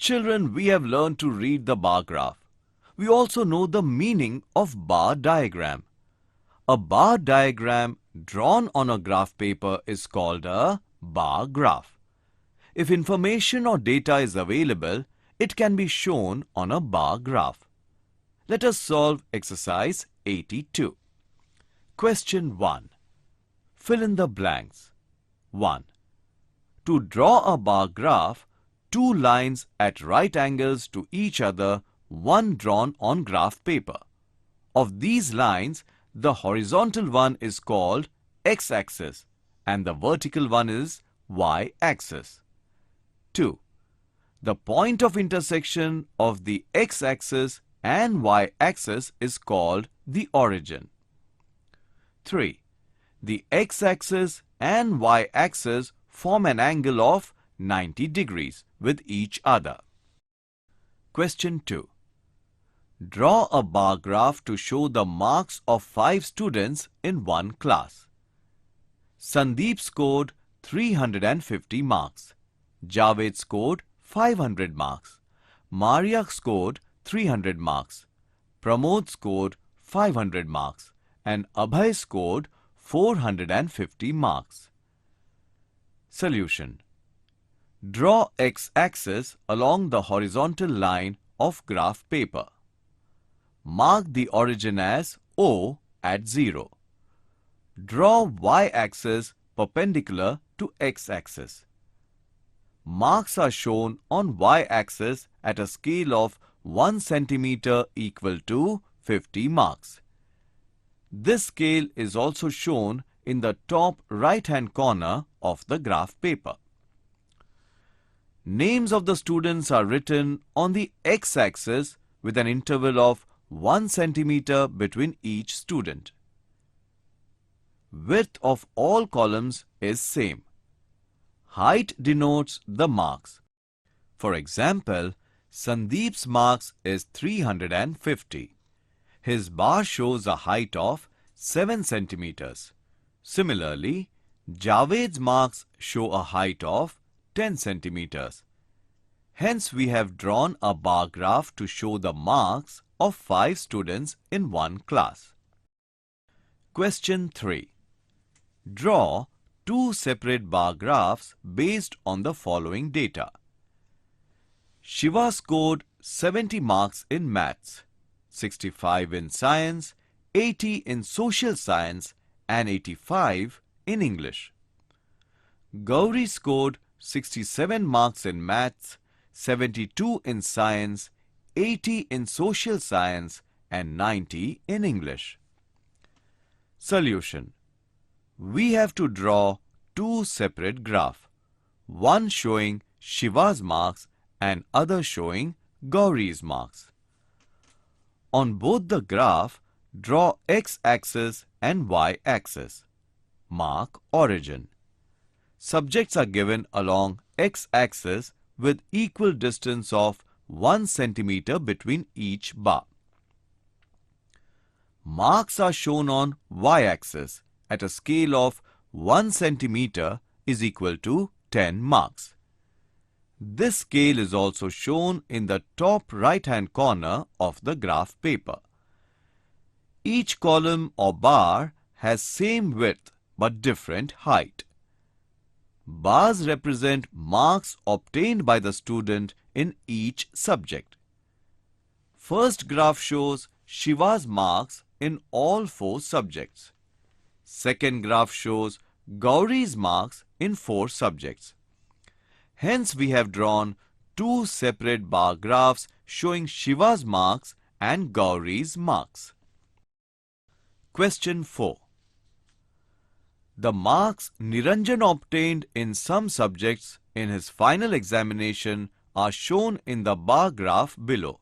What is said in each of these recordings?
Children, we have learned to read the bar graph. We also know the meaning of bar diagram. A bar diagram drawn on a graph paper is called a bar graph. If information or data is available, it can be shown on a bar graph. Let us solve exercise 82. Question 1. Fill in the blanks. 1. To draw a bar graph, two lines at right angles to each other, one drawn on graph paper. Of these lines, the horizontal one is called x-axis and the vertical one is y-axis. 2. The point of intersection of the x-axis and y-axis is called the origin. 3. The x-axis and y-axis form an angle of 90 degrees with each other. Question 2. Draw a bar graph to show the marks of 5 students in one class. Sandeep scored 350 marks. Javed scored 500 marks. Maria scored 300 marks. Pramod scored 500 marks. And Abhay scored 450 marks. Solution. Draw x-axis along the horizontal line of graph paper. Mark the origin as O at 0. Draw y-axis perpendicular to x-axis. Marks are shown on y-axis at a scale of 1 cm equal to 50 marks. This scale is also shown in the top right-hand corner of the graph paper. Names of the students are written on the x-axis with an interval of 1 cm between each student. Width of all columns is same. Height denotes the marks. For example, Sandeep's marks is 350. His bar shows a height of 7 centimeters. Similarly, Javed's marks show a height of 10 centimeters. Hence, we have drawn a bar graph to show the marks of 5 students in one class. Question 3. Draw 2 separate bar graphs based on the following data. Shiva scored 70 marks in maths, 65 in science, 80 in social science and 85 in English. Gauri scored 67 marks in maths, 72 in science, 80 in social science and 90 in English. Solution. We have to draw 2 separate graphs, one showing Shiva's marks and other showing Gauri's marks. On both the graph, draw x-axis and y-axis. Mark origin. Subjects are given along x-axis with equal distance of 1 centimeter between each bar. Marks are shown on y-axis at a scale of 1 centimeter is equal to 10 marks. This scale is also shown in the top right-hand corner of the graph paper. Each column or bar has same width but different height. Bars represent marks obtained by the student in each subject. First graph shows Shiva's marks in all 4 subjects. Second graph shows Gauri's marks in 4 subjects. Hence, we have drawn 2 separate bar graphs showing Shiva's marks and Gauri's marks. Question 4. The marks Niranjan obtained in some subjects in his final examination are shown in the bar graph below.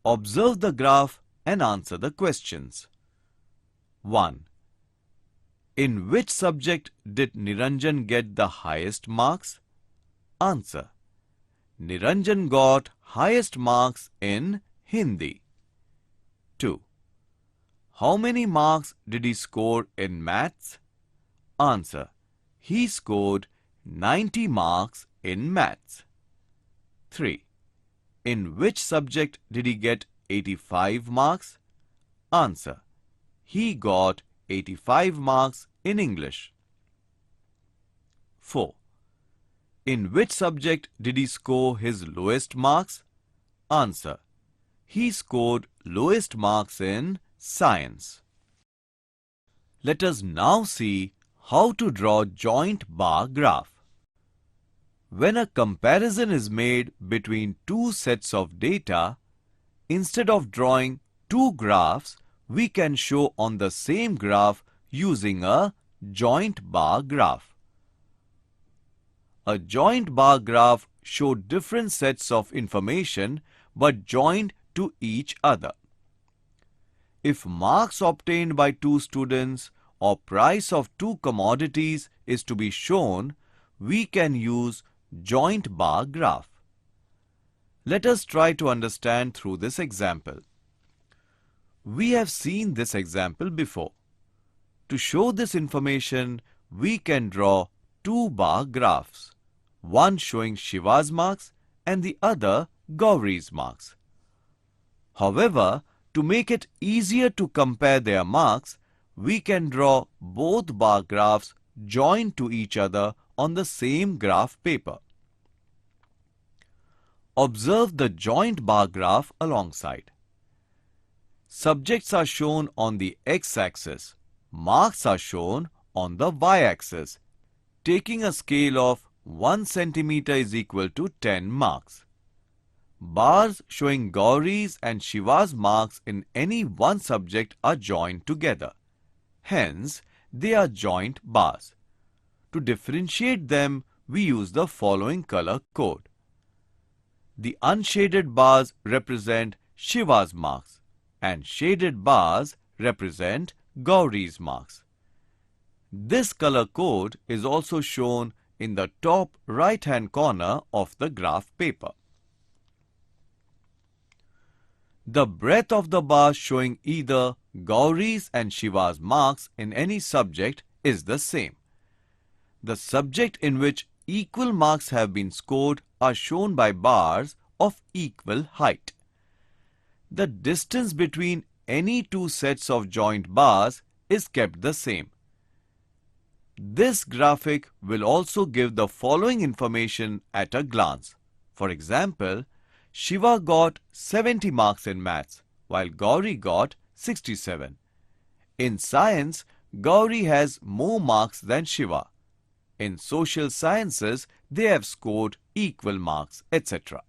Observe the graph and answer the questions. 1. In which subject did Niranjan get the highest marks? Answer. Niranjan got highest marks in Hindi. 2. How many marks did he score in maths? Answer. He scored 90 marks in maths. 3. In which subject did he get 85 marks? Answer. He got 85 marks in English. 4. In which subject did he score his lowest marks? Answer. He scored lowest marks in Science. Let us now see how to draw joint bar graph. When a comparison is made between two sets of data, instead of drawing two graphs, we can show on the same graph using a joint bar graph. A joint bar graph shows different sets of information but joined to each other. If marks obtained by two students or price of two commodities is to be shown, we can use joint bar graph. Let us try to understand through this example. We have seen this example before. To show this information, we can draw two bar graphs, one showing Shiva's marks and the other Gauri's marks. However, to make it easier to compare their marks, we can draw both bar graphs joined to each other on the same graph paper. Observe the joint bar graph alongside. Subjects are shown on the x-axis. Marks are shown on the y-axis. Taking a scale of 1 centimeter is equal to 10 marks. Bars showing Gauri's and Shiva's marks in any one subject are joined together. Hence, they are joint bars. To differentiate them, we use the following color code. The unshaded bars represent Shiva's marks and shaded bars represent Gauri's marks. This color code is also shown in the top right-hand corner of the graph paper. The breadth of the bars showing either Gauri's and Shiva's marks in any subject is the same. The subject in which equal marks have been scored are shown by bars of equal height. The distance between any two sets of joint bars is kept the same. This graphic will also give the following information at a glance. For example, Shiva got 70 marks in maths, while Gauri got 67. In science, Gauri has more marks than Shiva. In social sciences, they have scored equal marks, etc.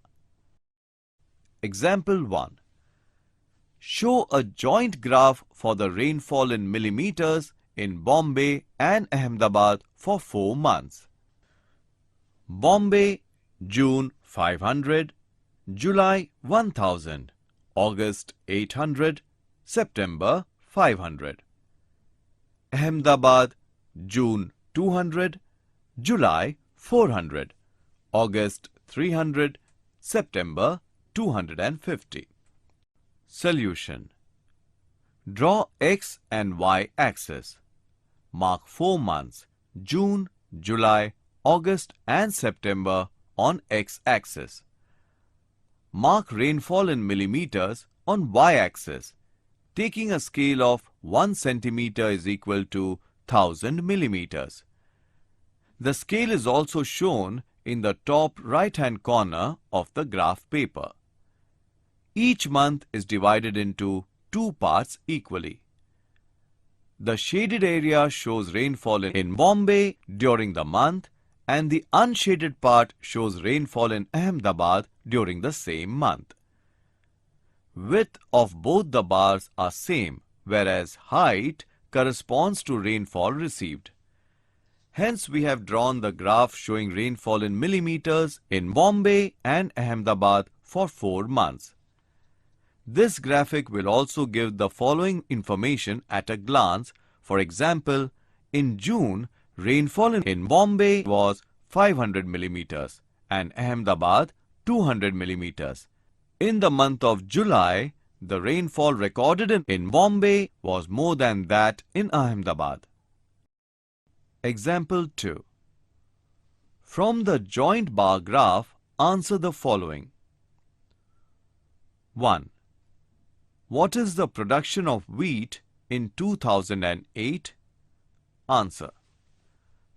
Example 1. Show a joint graph for the rainfall in millimeters in Bombay and Ahmedabad for 4 months. Bombay, June 500, July 1000, August 800, September 500. Ahmedabad, June 200, July 400, August 300, September 250. Solution. Draw X and Y axis. Mark 4 months, June, July, August and September on X axis. Mark rainfall in millimeters on Y axis. Taking a scale of 1 centimeter is equal to 1000 millimeters. The scale is also shown in the top right-hand corner of the graph paper. Each month is divided into 2 parts equally. The shaded area shows rainfall in Bombay during the month and the unshaded part shows rainfall in Ahmedabad during the same month. Width of both the bars are same, whereas height corresponds to rainfall received. Hence, we have drawn the graph showing rainfall in millimeters in Bombay and Ahmedabad for 4 months. This graphic will also give the following information at a glance. For example, in June, rainfall in Bombay was 500 millimeters and Ahmedabad 200 millimeters. In the month of July, the rainfall recorded in Bombay was more than that in Ahmedabad. Example 2. From the joint bar graph, answer the following. 1. What is the production of wheat in 2008? Answer.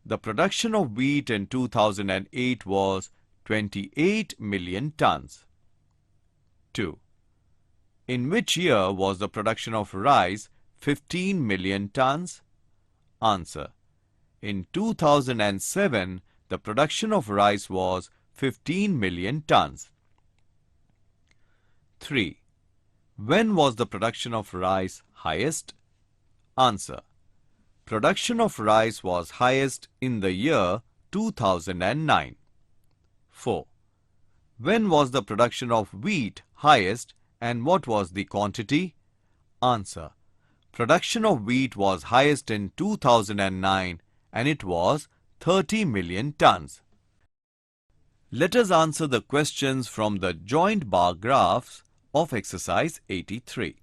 The production of wheat in 2008 was 28 million tons. 2. In which year was the production of rice 15 million tons? Answer. In 2007, the production of rice was 15 million tons. 3. When was the production of rice highest? Answer. Production of rice was highest in the year 2009. 4. When was the production of wheat highest and what was the quantity? Answer. Production of wheat was highest in 2009 and it was 30 million tons. Let us answer the questions from the joint bar graphs of exercise 83.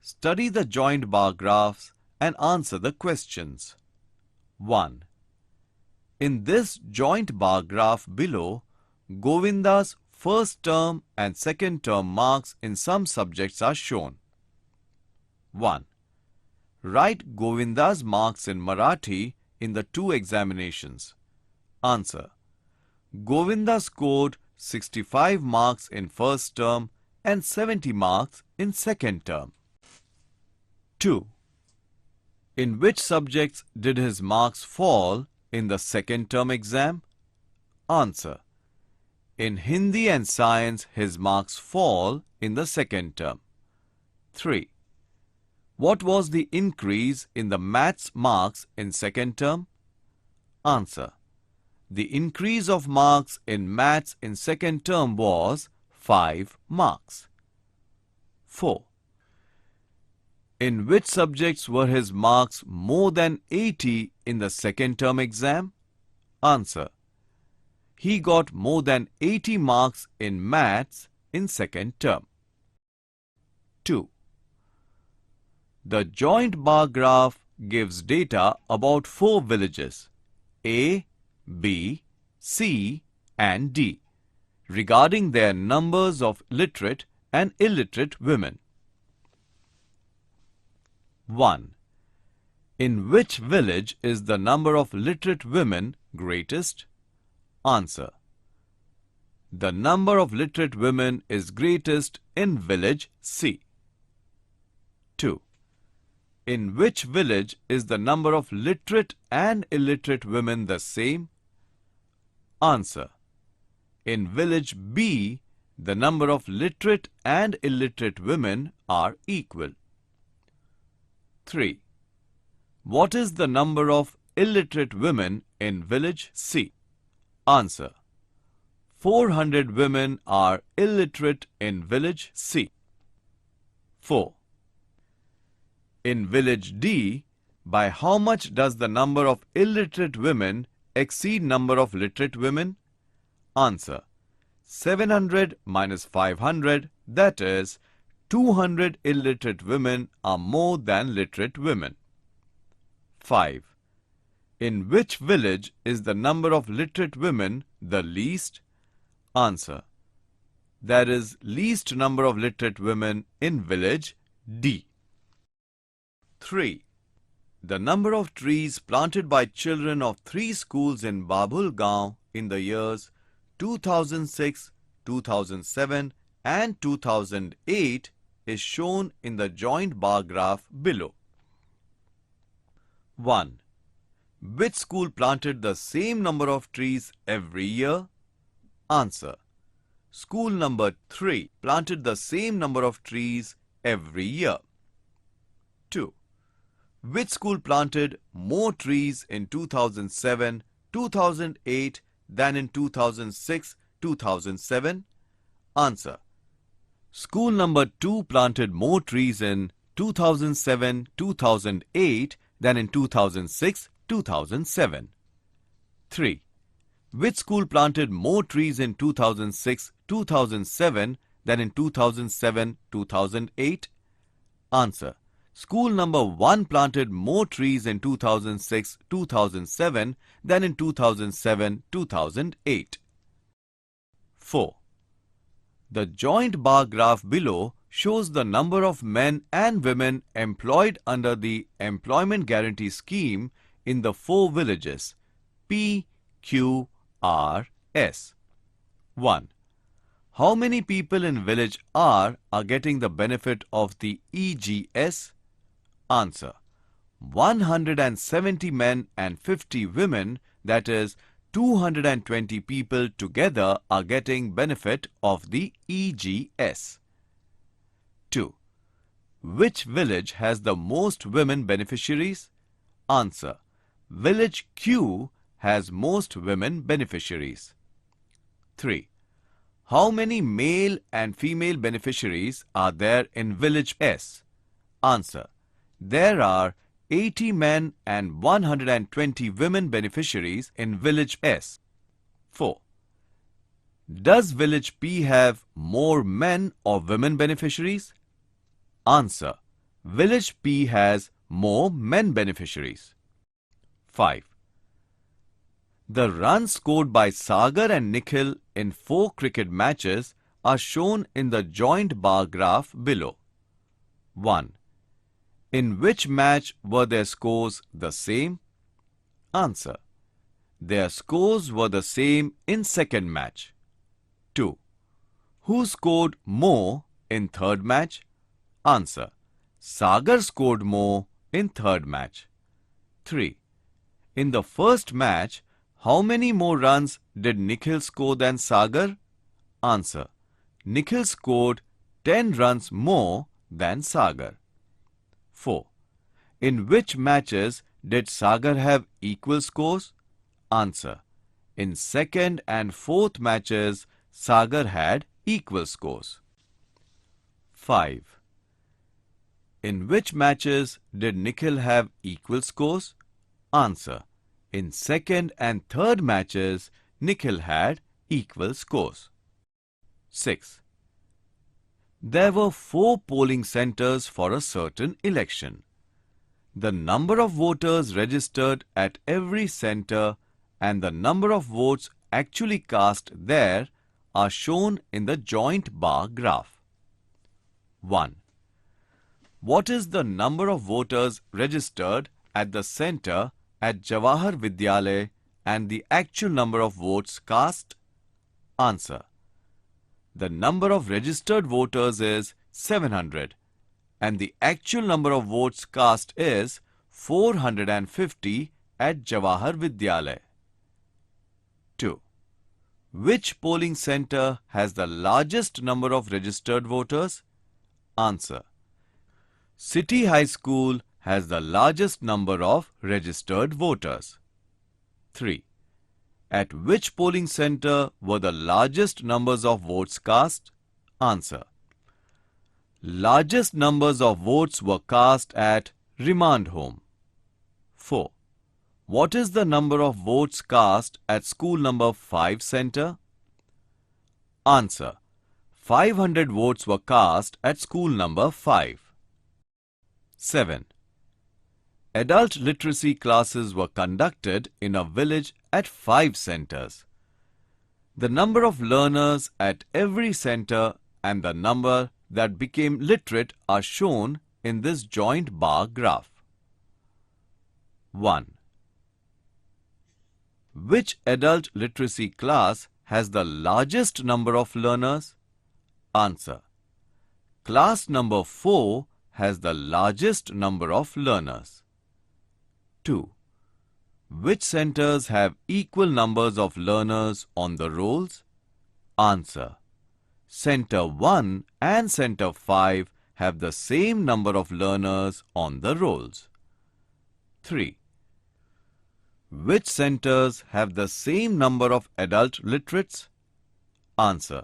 Study the joint bar graphs and answer the questions. 1. In this joint bar graph below, Govinda's first term and second term marks in some subjects are shown. 1. Write Govinda's marks in Marathi in the two examinations. Answer. Govinda scored 65 marks in first term and 70 marks in second term. 2. In which subjects did his marks fall in the second term exam? Answer. In Hindi and Science, his marks fall in the second term. 3. What was the increase in the maths marks in second term? Answer. The increase of marks in maths in second term was 5 marks. 4. In which subjects were his marks more than 80 in the second term exam? Answer. He got more than 80 marks in maths in second term. 2. The joint bar graph gives data about 4 villages A, B, C and D regarding their numbers of literate and illiterate women. 1. In which village is the number of literate women greatest? Answer. The number of literate women is greatest in village C. 2. In which village is the number of literate and illiterate women the same? Answer. In village B, the number of literate and illiterate women are equal. 3. What is the number of illiterate women in village C? Answer. 400 women are illiterate in village C. 4. In village D, by how much does the number of illiterate women exceed number of literate women? Answer. 700 minus 500, that is, 200 illiterate women are more than literate women. 5. In which village is the number of literate women the least? Answer. There is least number of literate women in village D. 3. The number of trees planted by children of 3 schools in Babulgaon in the years 2006, 2007 and 2008 is shown in the joint bar graph below. 1. Which school planted the same number of trees every year? Answer. School number 3 planted the same number of trees every year. 2. Which school planted more trees in 2007, 2008 than in 2006, 2007? Answer. School number 2 planted more trees in 2007, 2008 than in 2006, 2007. 3. Which school planted more trees in 2006, 2007 than in 2007, 2008? Answer. School number 1 planted more trees in 2006, 2007 than in 2007, 2008. 4. The joint bar graph below shows the number of men and women employed under the Employment Guarantee Scheme in the 4 villages P, Q, R, S. 1. How many people in village R are getting the benefit of the EGS? Answer: 170 men and 50 women, that is 220 people together are getting benefit of the EGS. 2. Which village has the most women beneficiaries? Answer: Village Q has most women beneficiaries. 3. How many male and female beneficiaries are there in village S? Answer: There are 80 men and 120 women beneficiaries in village S. 4. Does village P have more men or women beneficiaries? Answer: Village P has more men beneficiaries. 5. The runs scored by Sagar and Nikhil in 4 cricket matches are shown in the joint bar graph below. 1. In which match were their scores the same? Answer: Their scores were the same in second match. 2. Who scored more in third match? Answer: Sagar scored more in third match. 3. In the first match, how many more runs did Nikhil score than Sagar? Answer: Nikhil scored 10 runs more than Sagar. 4. In which matches did Sagar have equal scores? Answer: In second and fourth matches, Sagar had equal scores. 5. In which matches did Nikhil have equal scores? Answer: In second and third matches, Nikhil had equal scores. 6. There were 4 polling centers for a certain election. The number of voters registered at every center and the number of votes actually cast there are shown in the joint bar graph. 1. What is the number of voters registered at the center at Jawahar Vidyalaya and the actual number of votes cast? Answer: The number of registered voters is 700 and the actual number of votes cast is 450 at Jawahar Vidyalaya. 2. Which polling center has the largest number of registered voters? Answer: City High School has the largest number of registered voters. 3. At which polling center were the largest numbers of votes cast? Answer: Largest numbers of votes were cast at Remand Home. 4. What is the number of votes cast at school number 5 center? Answer: 500 votes were cast at school number 5. 7. Adult literacy classes were conducted in a village at 5 centers. The number of learners at every center and the number that became literate are shown in this joint bar graph. 1. Which adult literacy class has the largest number of learners? Answer: Class number 4 has the largest number of learners. 2. Which centers have equal numbers of learners on the rolls? Answer: Center 1 and Center 5 have the same number of learners on the rolls. 3. Which centers have the same number of adult literates? Answer: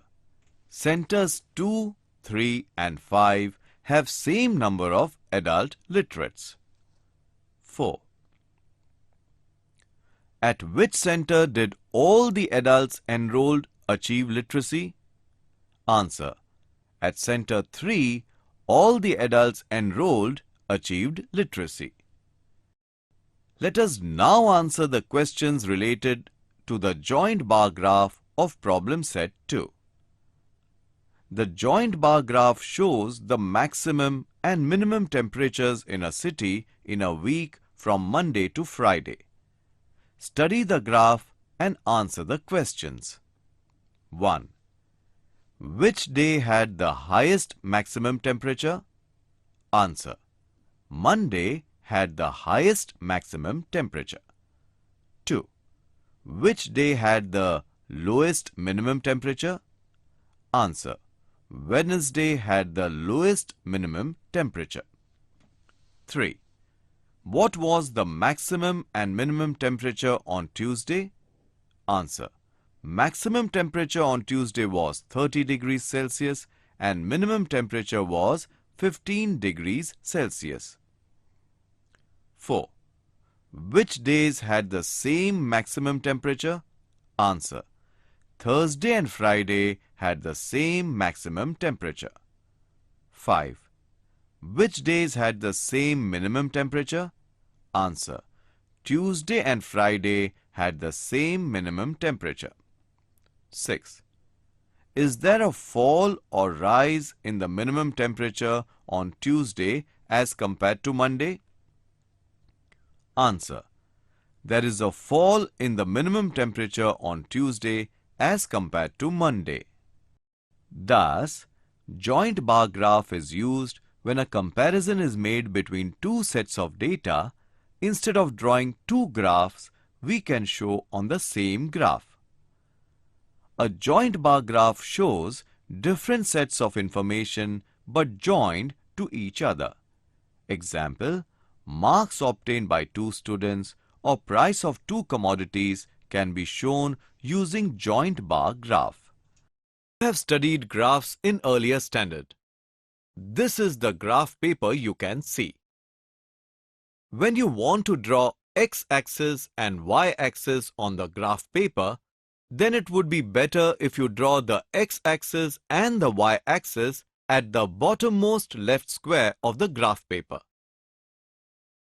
Centers 2, 3 and 5 have same number of adult literates. 4. At which center did all the adults enrolled achieve literacy? Answer: At Center 3, all the adults enrolled achieved literacy. Let us now answer the questions related to the joint bar graph of problem set 2. The joint bar graph shows the maximum and minimum temperatures in a city in a week from Monday to Friday. Study the graph and answer the questions. 1. Which day had the highest maximum temperature? Answer. Monday had the highest maximum temperature. 2. Which day had the lowest minimum temperature? Answer. Wednesday had the lowest minimum temperature. 3. What was the maximum and minimum temperature on Tuesday? Answer. Maximum temperature on Tuesday was 30 degrees Celsius and minimum temperature was 15 degrees Celsius. 4. Which days had the same maximum temperature? Answer. Thursday and Friday had the same maximum temperature. 5. Which days had the same minimum temperature? Answer. Tuesday and Friday had the same minimum temperature. 6. Is there a fall or rise in the minimum temperature on Tuesday as compared to Monday? Answer. There is a fall in the minimum temperature on Tuesday as compared to Monday. Thus, joint bar graph is used when a comparison is made between two sets of data. Instead of drawing two graphs, we can show on the same graph. A joint bar graph shows different sets of information but joined to each other. Example, marks obtained by two students or price of two commodities can be shown using joint bar graph. We have studied graphs in earlier standard. This is the graph paper you can see. When you want to draw x-axis and y-axis on the graph paper, then it would be better if you draw the x-axis and the y-axis at the bottommost left square of the graph paper.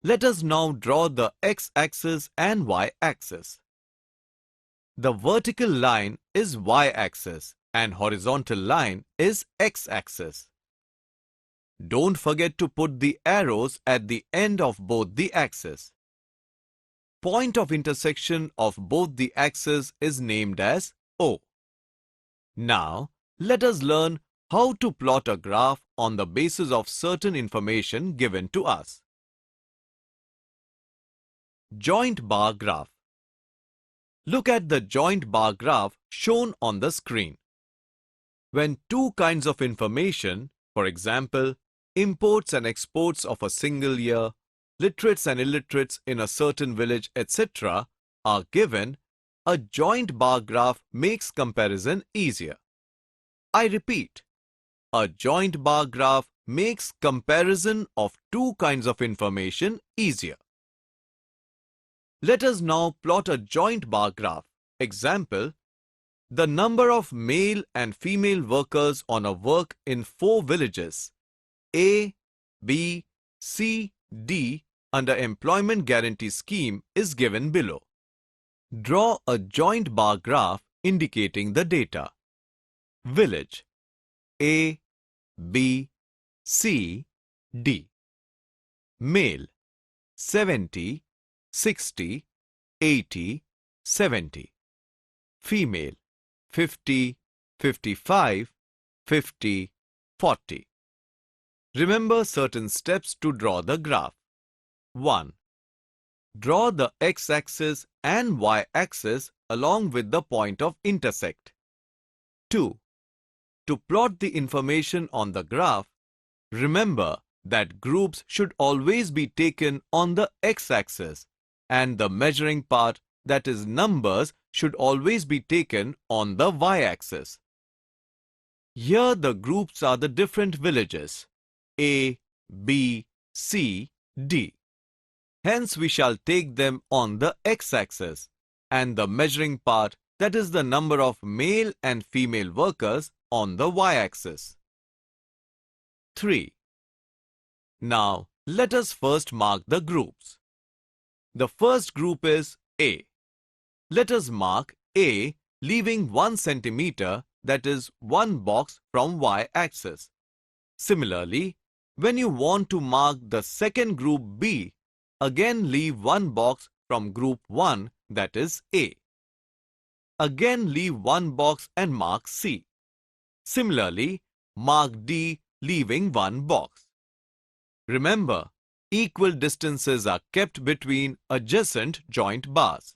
Let us now draw the x-axis and y-axis. The vertical line is y-axis and horizontal line is x-axis. Don't forget to put the arrows at the end of both the axes. Point of intersection of both the axes is named as O. Now, let us learn how to plot a graph on the basis of certain information given to us. Joint bar graph. Look at the joint bar graph shown on the screen. When two kinds of information, for example, imports and exports of a single year, literates and illiterates in a certain village, etc., are given, a joint bar graph makes comparison easier. I repeat, a joint bar graph makes comparison of two kinds of information easier. Let us now plot a joint bar graph. Example, the number of male and female workers on a work in 4 villages, A, B, C, D, under Employment Guarantee Scheme is given below. Draw a joint bar graph indicating the data. Village A, B, C, D. Male 70, 60, 80, 70. Female 50, 55, 50, 40. Remember certain steps to draw the graph. 1. Draw the x-axis and y-axis along with the point of intersect. 2. To plot the information on the graph, remember that groups should always be taken on the x-axis and the measuring part, that is numbers, should always be taken on the y-axis. Here the groups are the different villages A, B, C, D. Hence we shall take them on the x-axis and the measuring part, that is the number of male and female workers, on the y-axis. 3. Now let us first mark the groups. The first group is A. Let us mark A leaving 1 centimeter, that is one box from y-axis. Similarly, when you want to mark the second group B, again leave one box from group 1 that is A. Again leave one box and mark C. Similarly, mark D leaving one box. Remember, equal distances are kept between adjacent joint bars.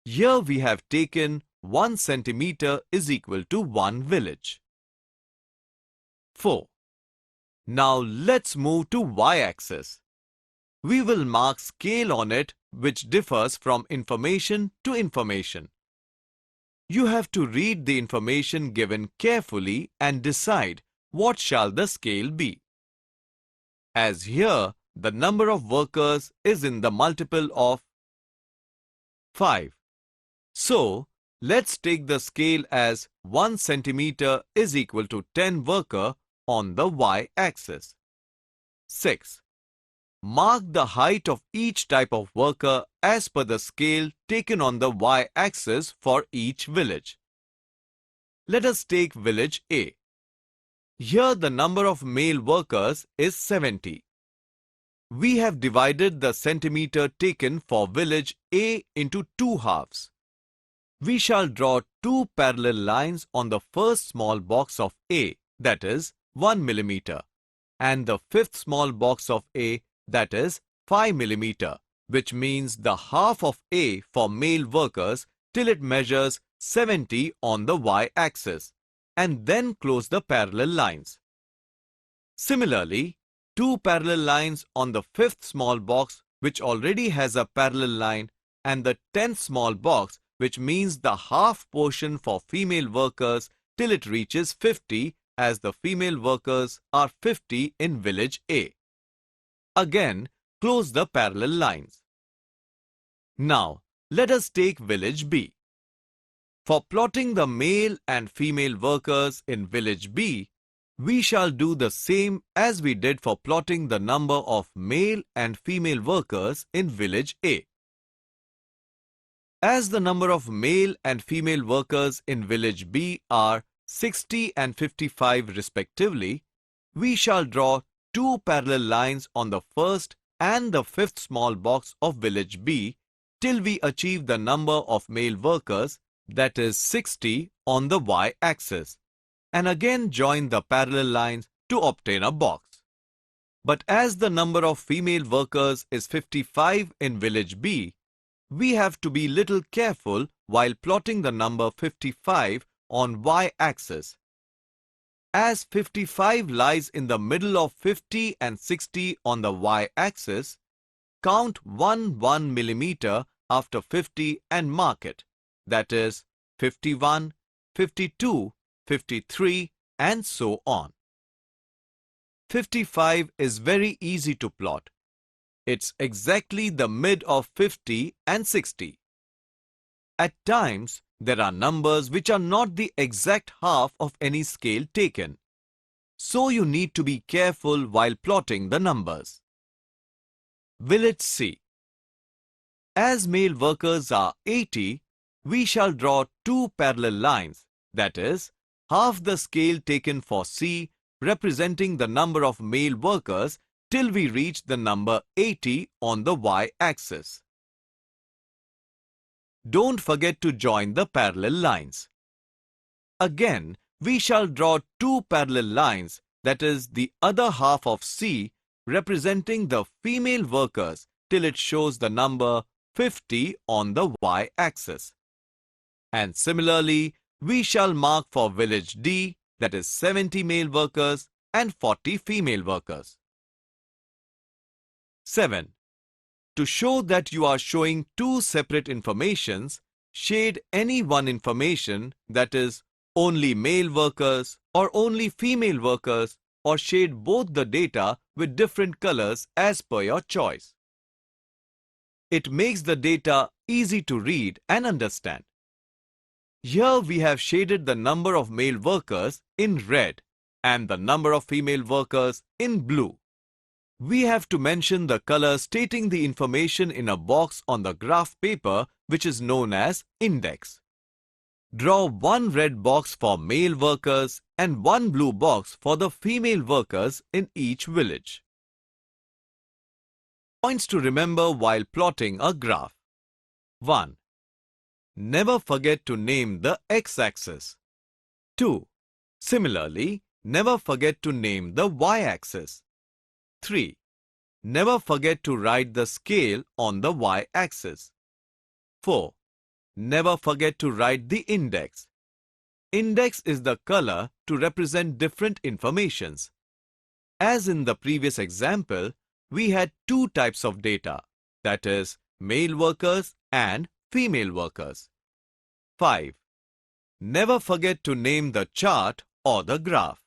Here we have taken 1 centimeter is equal to 1 village. 4. Now let's move to y-axis. We will mark scale on it which differs from information to information. You have to read the information given carefully and decide what shall the scale be. As here, the number of workers is in the multiple of 5. So, let's take the scale as 1 centimeter is equal to 10 worker on the y-axis. 6. Mark the height of each type of worker as per the scale taken on the y-axis for each village. Let us take village A. Here the number of male workers is 70. We have divided the centimeter taken for village A into two halves. We shall draw two parallel lines on the first small box of A, that is 1 millimeter, and the fifth small box of A, that is 5 millimeter, which means the half of A for male workers till it measures 70 on the y-axis, and then close the parallel lines. Similarly, two parallel lines on the fifth small box which already has a parallel line and the 10th small box which means the half portion for female workers till it reaches 50 as the female workers are 50 in village A. Again, close the parallel lines. Now, let us take village B. For plotting the male and female workers in village B, we shall do the same as we did for plotting the number of male and female workers in village A. As the number of male and female workers in village B are 60 and 55 respectively, we shall draw two parallel lines on the first and the fifth small box of village B till we achieve the number of male workers, that is 60 on the y-axis, and again join the parallel lines to obtain a box. But as the number of female workers is 55 in village B, we have to be little careful while plotting the number 55 on y-axis. As 55 lies in the middle of 50 and 60 on the y-axis, count 1 millimeter after 50 and mark it. That is 51, 52, 53 and so on. 55 is very easy to plot. It's exactly the mid of 50 and 60. At times, there are numbers which are not the exact half of any scale taken. So you need to be careful while plotting the numbers. Village C. As male workers are 80, we shall draw two parallel lines, that is, half the scale taken for C representing the number of male workers till we reach the number 80 on the y-axis. Don't forget to join the parallel lines. Again, we shall draw two parallel lines, that is the other half of C, representing the female workers till it shows the number 50 on the y-axis. And similarly, we shall mark for village D, that is 70 male workers and 40 female workers. 7. To show that you are showing two separate informations, shade any one information, that is, only male workers or only female workers, or shade both the data with different colors as per your choice. It makes the data easy to read and understand. Here we have shaded the number of male workers in red and the number of female workers in blue. We have to mention the color stating the information in a box on the graph paper which is known as index. Draw one red box for male workers and one blue box for the female workers in each village. Points to remember while plotting a graph. 1. Never forget to name the x-axis. 2. Similarly, never forget to name the y-axis. 3. Never forget to write the scale on the y-axis. 4. Never forget to write the index. Index is the color to represent different informations. As in the previous example, we had two types of data, that is, male workers and female workers. 5. Never forget to name the chart or the graph.